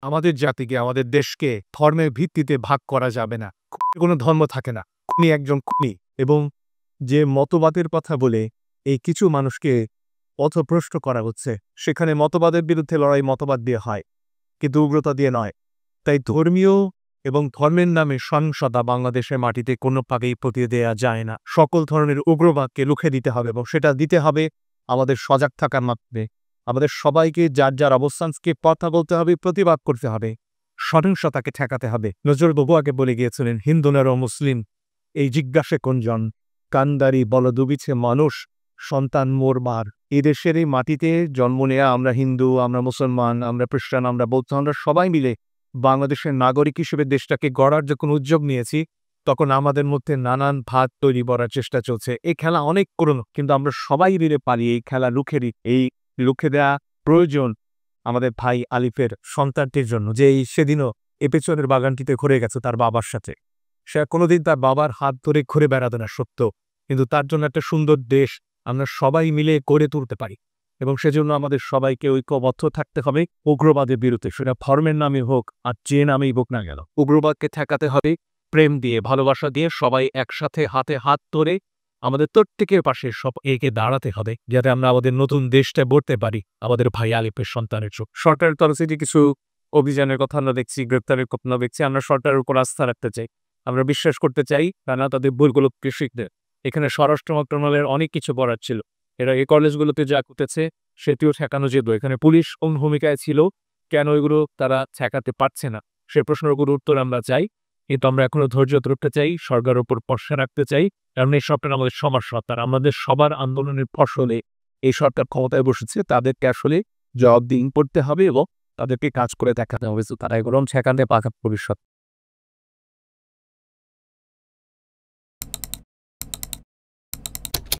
আমাদের জাতিকে, আমাদের দেশকে ধর্মের ভিত্তিতে ভাগ করা যাবে না। কোনো ধর্ম থাকে না। খুনি একজন খুনি এবং যে মতবাদের কথা বলে এই কিছু মানুষকে পথভ্রষ্ট করা হচ্ছে, সেখানে মতবাদের বিরুদ্ধে লড়াই মতবাদ দিয়ে হয়, কিন্তু উগ্রতা দিয়ে নয়। তাই ধর্মীয় এবং ধর্মের নামে সহিংসতা বাংলাদেশের মাটিতে কোনোভাবেই প্রতিরোধ দেওয়া যায় না। সকল ধরনের উগ্রবাদকে রুখে দিতে হবে এবং সেটা দিতে হবে আমাদের সজাগ থাকার মাধ্যমে। আমাদের সবাইকে যার যার অবস্থানকে কথা বলতে হবে, প্রতিবাদ করতে হবে, সহিংসতাকে ঠেকাতে হবে। নজরুল আগে বলে গিয়েছিলেন, হিন্দু নারী ও মুসলিম এই জিজ্ঞাসে কোনজন, কান্দারি বলদুবিছে মানুষ সন্তান মোরবার। এদেশের এই মাটিতে জন্ম নেয়া আমরা হিন্দু, আমরা মুসলমান, আমরা খ্রিস্টান, আমরা বৌদ্ধ, আমরা সবাই মিলে বাংলাদেশের নাগরিক হিসেবে দেশটাকে গড়ার যখন উদ্যোগ নিয়েছি, তখন আমাদের মধ্যে নানান ভাগ তৈরি করার চেষ্টা চলছে। এই খেলা অনেক পুরনো, কিন্তু আমরা সবাই মিলে পারি এই খেলা রুখে দেওয়া প্রয়োজন আমাদের ভাই আলিফের সন্তানটির জন্য, যে সেদিনও এ পেছনের বাগানটিতে ঘুরে গেছে তার বাবার সাথে। সে কোনোদিন তার বাবার হাত ধরে ঘুরে বেড়াতে না, সত্য, কিন্তু তার জন্য একটা সুন্দর দেশ আমরা সবাই মিলে গড়ে তুলতে পারি। এবং সেজন্য আমাদের সবাইকে ঐক্যবদ্ধ থাকতে হবে উগ্রবাদের বিরুদ্ধে, সেটা ধর্মের নামে হোক আর যে নামেই হোক না কেন। উগ্রবাদকে ঠেকাতে হবে প্রেম দিয়ে, ভালোবাসা দিয়ে, সবাই একসাথে হাতে হাত ধরে আমাদের প্রত্যেকের পাশে সব এগিয়ে দাঁড়াতে হবে, যাতে আমরা আমাদের নতুন দেশটা গড়তে পারি আমাদের ভাই আলিফের সন্তানের চোখ। সরকারের তরফ থেকে কিছু অভিযানের কথা আমরা দেখছি, গ্রেপ্তারের কথা দেখছি। আমরা সরকারের উপর আস্থা রাখতে চাই, আমরা বিশ্বাস করতে চাই তারা তাদের ভুলগুলোকে শিখতে। এখানে স্বরাষ্ট্র মন্ত্রণালয়ের অনেক কিছু করার ছিল, এরা এই কলেজগুলোতে যা করতেছে সেটিও ঠেকানো যেত। এখানে পুলিশ কোন ভূমিকায় ছিল, কেন এগুলো তারা ঠেকাতে পারছে না, সে প্রশ্নগুলোর উত্তর আমরা চাই। কিন্তু আমরা এখনো ধৈর্য ধরতে চাই, সরকারের উপর ভরসা রাখতে চাই, কারণ এই সরকার আমাদের সবার সরকার, আমাদের সবার আন্দোলনের ফসলে এই সরকার ক্ষমতায় বসেছে। তাদেরকে আসলে জবাবদিহি করতে হবে এবং তাদেরকে কাজ করে দেখাতে হবে, তারা এগুলো ঠেকাতে পাকা ভবিষ্যৎ।